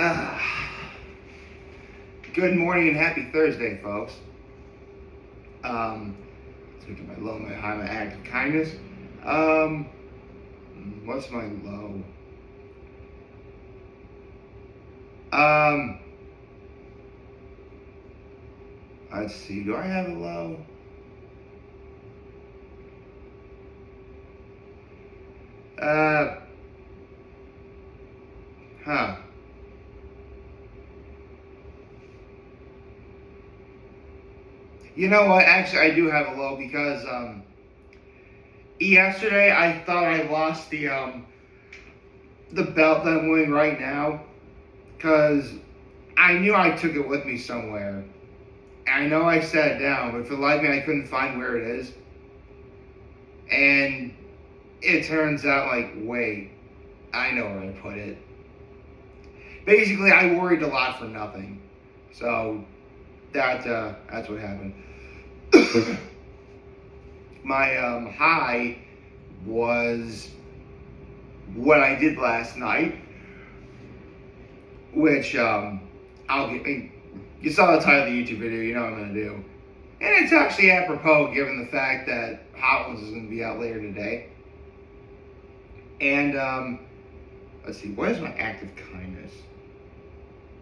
Ah, good morning and happy Thursday, folks. Let's look at my low, my high, my act of kindness. What's my low? Let's see. Do I have a low? Huh. You know what? Actually, I do have a low because yesterday I thought I lost the belt that I'm wearing right now because I knew I took it with me somewhere. I know I set it down, but for the life of me, I couldn't find where it is. And it turns out, like, wait, I know where I put it. Basically, I worried a lot for nothing. So that's what happened. My high was what I did last night, which you saw the title of the YouTube video, you know what I'm going to do. And it's actually apropos given the fact that Hot Ones is going to be out later today. And let's see, what is my act of kindness?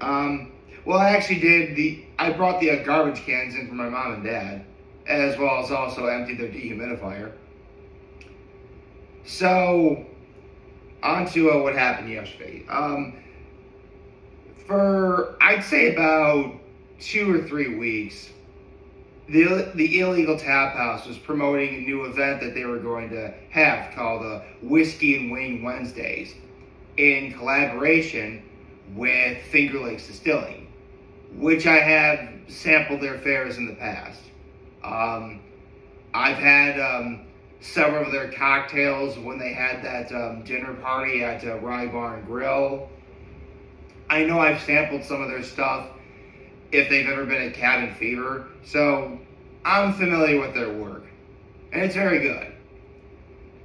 Well, I actually I brought the garbage cans in for my mom and dad, as well as also emptied their dehumidifier. So, on to what happened yesterday. For, I'd say about 2 or 3 weeks, the Illegal Tap House was promoting a new event that they were going to have called Whiskey and Wing Wednesdays in collaboration with Finger Lakes Distilling, which I have sampled their fares in the past. I've had several of their cocktails when they had that dinner party at Rye Bar and Grill. I know I've sampled some of their stuff if they've ever been at Cabin Fever, so I'm familiar with their work, and it's very good.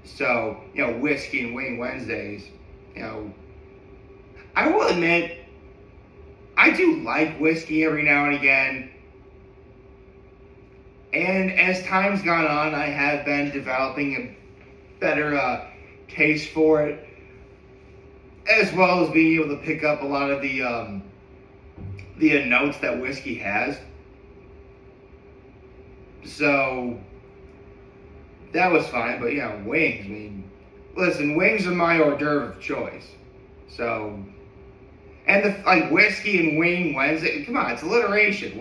So, Whiskey and Wing Wednesdays, I will admit, I do like whiskey every now and again, and as time's gone on, I have been developing a better taste for it, as well as being able to pick up a lot of the notes that whiskey has. So that was fine, but wings. Listen, wings are my hors d'oeuvre of choice. So, and Whiskey and Wing Wednesday. Come on, it's alliteration.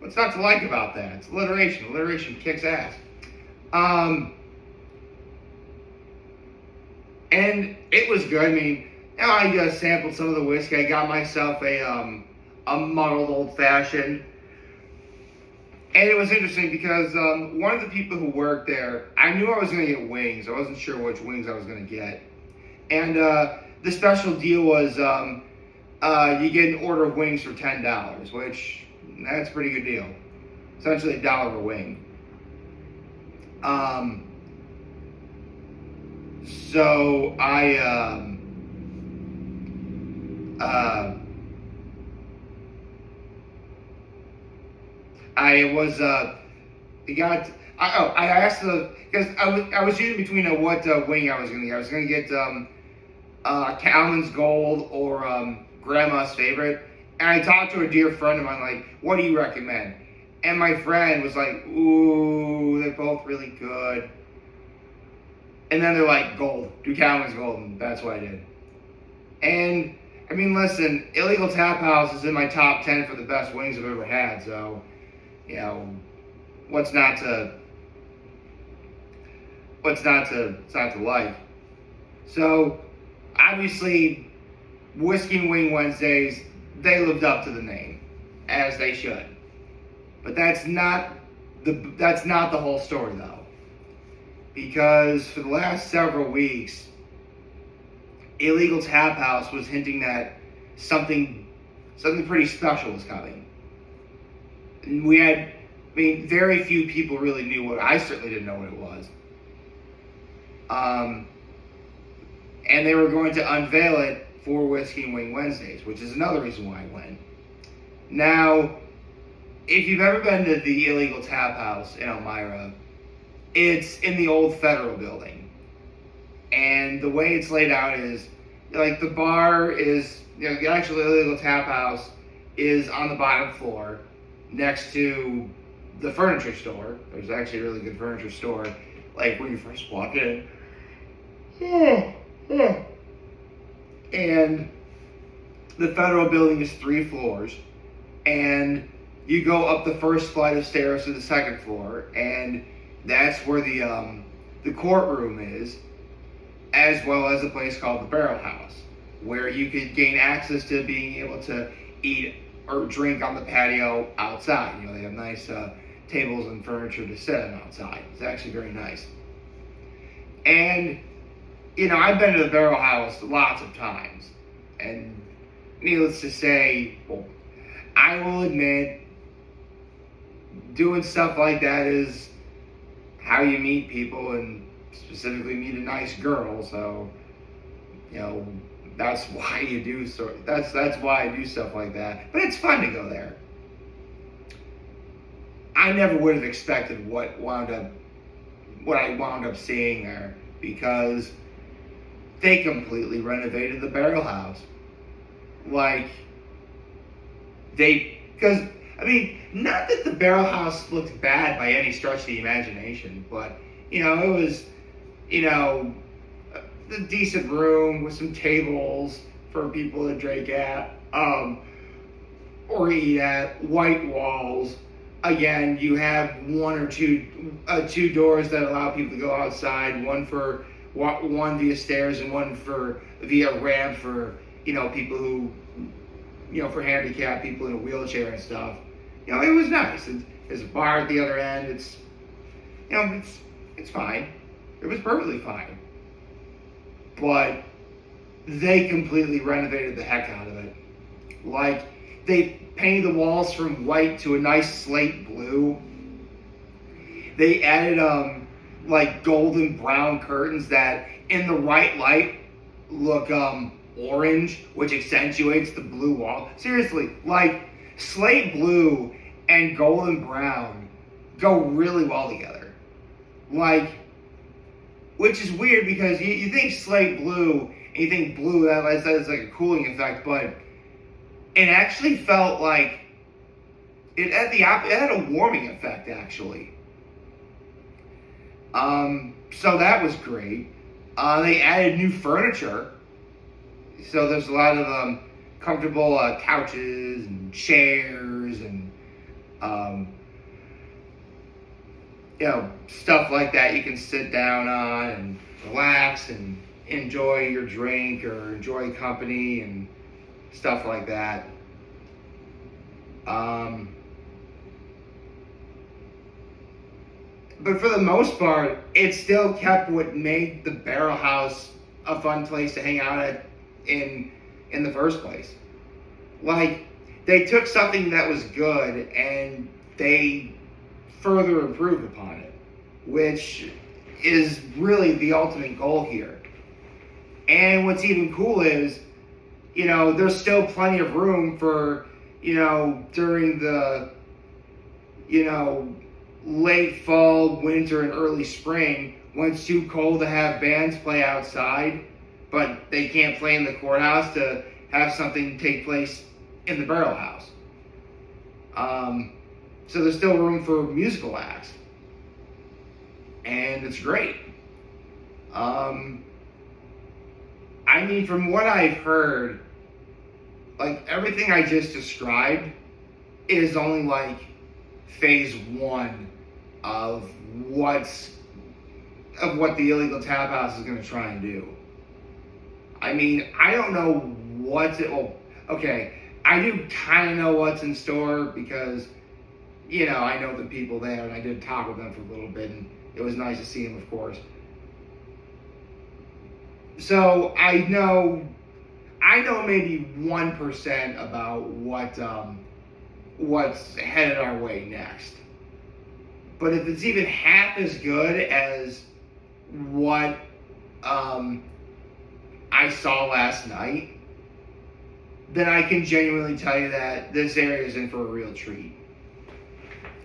What's not to like about that? It's alliteration. Alliteration kicks ass. And it was good. I sampled some of the whiskey. I got myself a muddled old fashioned. And it was interesting because one of the people who worked there, I knew I was going to get wings. I wasn't sure which wings I was going to get. And the special deal was you get an order of wings for $10, which that's a pretty good deal. Essentially $1 a wing. So I asked because I was choosing between what wing I was going to get. I was going to get Calman's Gold or Grandma's Favorite. And I talked to a dear friend of mine, like, what do you recommend? And my friend was like, ooh, they're both really good. And then they're like, Gold, do Calman's Gold, and that's what I did. And listen, Illegal Tap House is in my top 10 for the best wings I've ever had, so what's not to like? So obviously, Whiskey and Wing Wednesdays, they lived up to the name, as they should. But that's not the whole story though, because for the last several weeks, Illegal Tap House was hinting that something pretty special was coming. And we had, very few people really knew what. I certainly didn't know what it was. And they were going to unveil it for Whiskey and Wing Wednesdays, which is another reason why I went. Now, if you've ever been to the Illegal Tap House in Elmira, it's in the old Federal Building. And the way it's laid out is, like, the bar is, the actual Illegal Tap House is on the bottom floor next to the furniture store. There's actually a really good furniture store, like, when you first walk in. And the Federal Building is 3 floors, and you go up the first flight of stairs to the second floor, and that's where the courtroom is, as well as a place called the Barrel House, where you could gain access to being able to eat or drink on the patio outside. They have nice tables and furniture to sit on outside. It's actually very nice. And I've been to the Barrel House lots of times, and needless to say, well, I will admit, doing stuff like that is how you meet people, and specifically meet a nice girl. So, that's why you do that's why I do stuff like that. But it's fun to go there. I never would have expected what I wound up seeing there, because they completely renovated the Barrel House. Not that the Barrel House looked bad by any stretch of the imagination, but, it was, a decent room with some tables for people to drink at, or eat at, white walls. Again, you have one or two doors that allow people to go outside, one via stairs and one via ramp for, people who, for handicapped people in a wheelchair and stuff. It was nice. There's a bar at the other end. It's fine. It was perfectly fine. But they completely renovated the heck out of it. They painted the walls from white to a nice slate blue. They added golden brown curtains that in the right light look orange, which accentuates the blue wall. Seriously, slate blue and golden brown go really well together. Which is weird, because you think slate blue and you think blue, that is like a cooling effect, but it actually felt like it had a warming effect, actually. So that was great. They added new furniture, so there's a lot of comfortable couches and chairs and stuff like that you can sit down on and relax and enjoy your drink or enjoy company and stuff like that. But for the most part, it still kept what made the Barrel House a fun place to hang out at in the first place. They took something that was good and they further improved upon it, which is really the ultimate goal here. And what's even cool is, there's still plenty of room for, during the, late fall, winter, and early spring, when it's too cold to have bands play outside, but they can't play in the courthouse, to have something take place in the Barrel House. So there's still room for musical acts. And it's great. From what I've heard, everything I just described is only phase 1 of what the Illegal Tap House is going to try and do. I don't know I do kind of know what's in store, because I know the people there, and I did talk with them for a little bit, and it was nice to see them, of course. So I know maybe 1% about what's headed our way next. But if it's even half as good as what I saw last night, then I can genuinely tell you that this area is in for a real treat.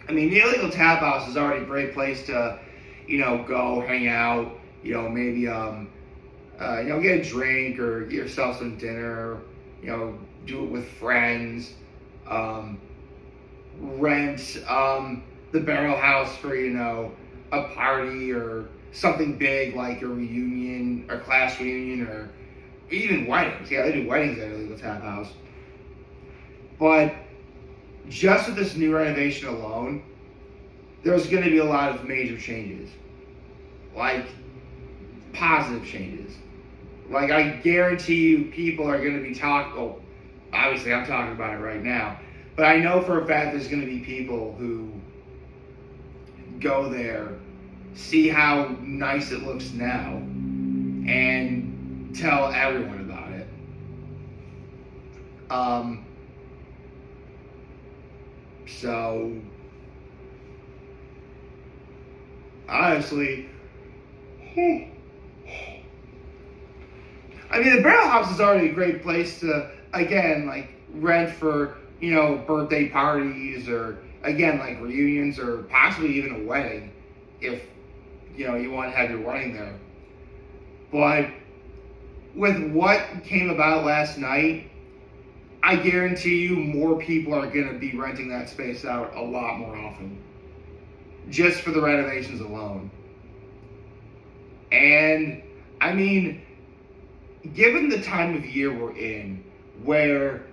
I mean, the Illegal Tap House is already a great place to, go hang out, maybe, get a drink or get yourself some dinner, do it with friends, rent the Barrel House for, a party or something big like a reunion or class reunion or even weddings. Yeah, they do weddings at Illegal Tap House. But just with this new renovation alone, there's going to be a lot of major changes. Like, positive changes. Like, I guarantee you people are going to be obviously I'm talking about it right now, but I know for a fact there's going to be people who go there, see how nice it looks now, and tell everyone about it. So, honestly, I mean, the Barrel House is already a great place to, again, like, rent for, birthday parties or, again, like, reunions or possibly even a wedding if, you want to have your wedding there. But with what came about last night, I guarantee you more people are going to be renting that space out a lot more often. Just for the renovations alone. And, I mean, given the time of year we're in, where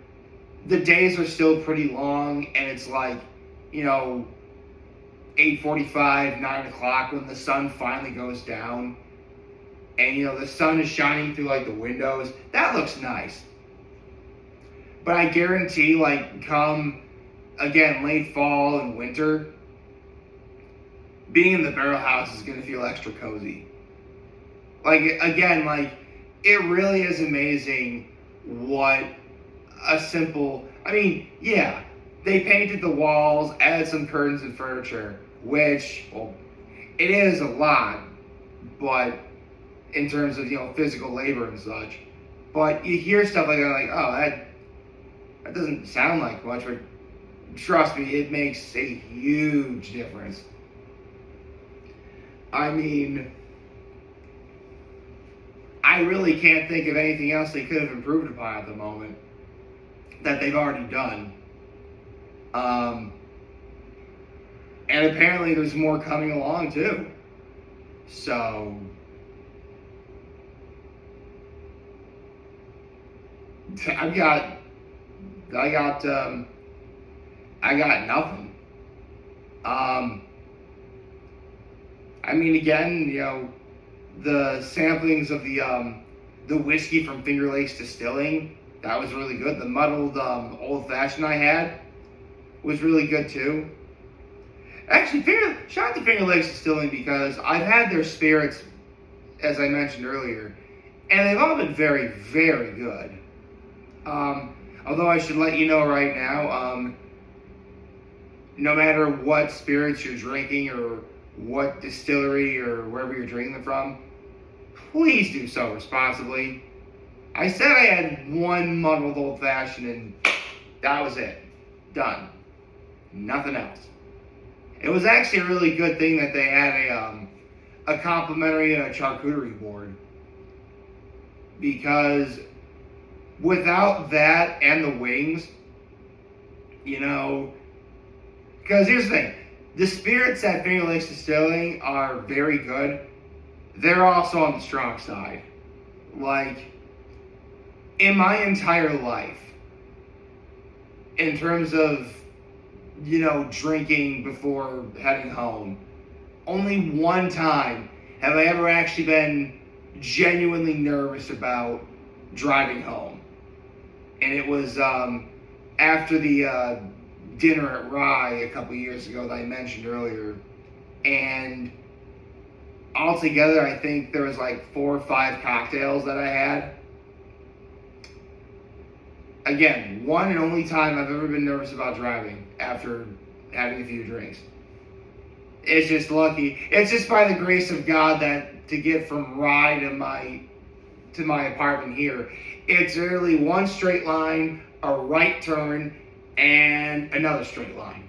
the days are still pretty long and it's like, 8:45, 9 o'clock when the sun finally goes down and, the sun is shining through like the windows, that looks nice. But I guarantee, like, come, again, late fall and winter, being in the Barrel House is going to feel extra cozy. Like, again, like, it really is amazing what a simple, yeah, they painted the walls, added some curtains and furniture, which, well, it is a lot, but in terms of, physical labor and such. But you hear stuff like that, like, oh, that doesn't sound like much, but trust me, it makes a huge difference. I mean, I really can't think of anything else they could have improved upon at the moment that they've already done. And apparently there's more coming along too. So, I got nothing. Again, the samplings of the whiskey from Finger Lakes Distilling, that was really good. The muddled old fashioned I had was really good too. Actually, shout out to Finger Lakes Distilling because I've had their spirits, as I mentioned earlier, and they've all been very, very good. Although I should let you know right now, no matter what spirits you're drinking or what distillery or wherever you're drinking them from, please do so responsibly. I said I had one muddled old fashioned and that was it. Done. Nothing else. It was actually a really good thing that they had a complimentary charcuterie board, because without that and the wings, because here's the thing, the spirits at Finger Lakes Distilling are very good. They're also on the strong side. Like, in my entire life, in terms of, drinking before heading home, only one time have I ever actually been genuinely nervous about driving home. And it was after the dinner at Rye a couple years ago that I mentioned earlier. And altogether, I think there was like 4 or 5 cocktails that I had. Again, one and only time I've ever been nervous about driving after having a few drinks. It's just lucky. It's just by the grace of God that to get from Rye to my apartment here, it's literally one straight line, a right turn, and another straight line.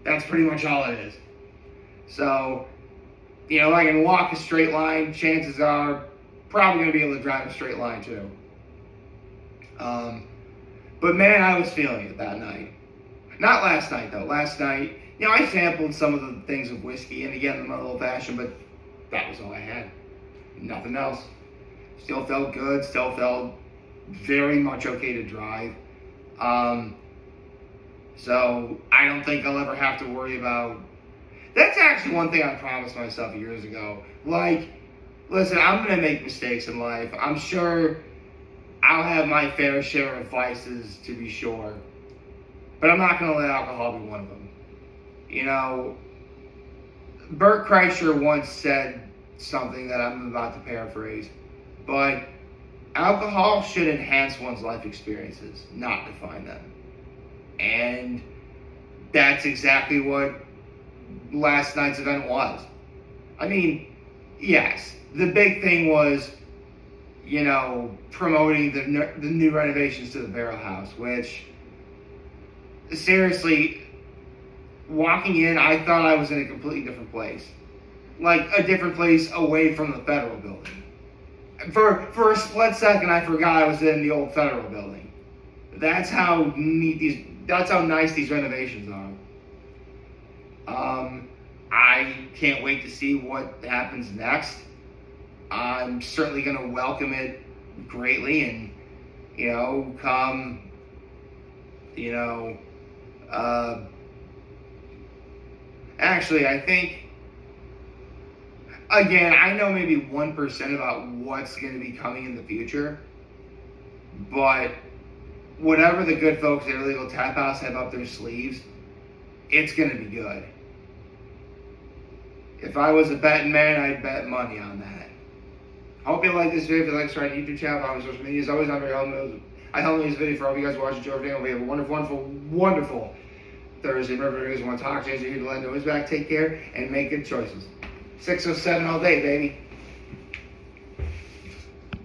That's pretty much all it is. So, if I can walk a straight line, chances are probably going to be able to drive a straight line too. But man, I was feeling it that night. Not last night though. Last night, I sampled some of the things of whiskey, and again, I'm a little fashioned, but that was all I had. Nothing else. Still felt good. Still felt very much okay to drive. So I don't think I'll ever have to worry about. That's actually one thing I promised myself years ago. Like, listen, I'm gonna make mistakes in life. I'm sure I'll have my fair share of vices, to be sure. But I'm not gonna let alcohol be one of them. Bert Kreischer once said something that I'm about to paraphrase, but alcohol should enhance one's life experiences, not define them. And that's exactly what last night's event was. I mean, yes, the big thing was, promoting the new renovations to the Barrel House, which, seriously, walking in, I thought I was in a completely different place. Like, a different place away from the Federal Building. For a split second, I forgot I was in the old Federal Building. That's how nice these renovations are. I can't wait to see what happens next. I'm certainly going to welcome it greatly, and come, actually, I think, again, I know maybe 1% about what's going to be coming in the future, but whatever the good folks at Illegal Tap House have up their sleeves, it's going to be good. If I was a betting man, I'd bet money on that. I hope you like this video. If you like, subscribe to YouTube channel, follow me on social media. As always, I'm very helpful. I help this video for all of you guys watching Joe Daniel. We have a wonderful, wonderful, wonderful Thursday. Remember, you guys want to talk, change your heat, let know who's back. Take care and make good choices. 607 all day, baby.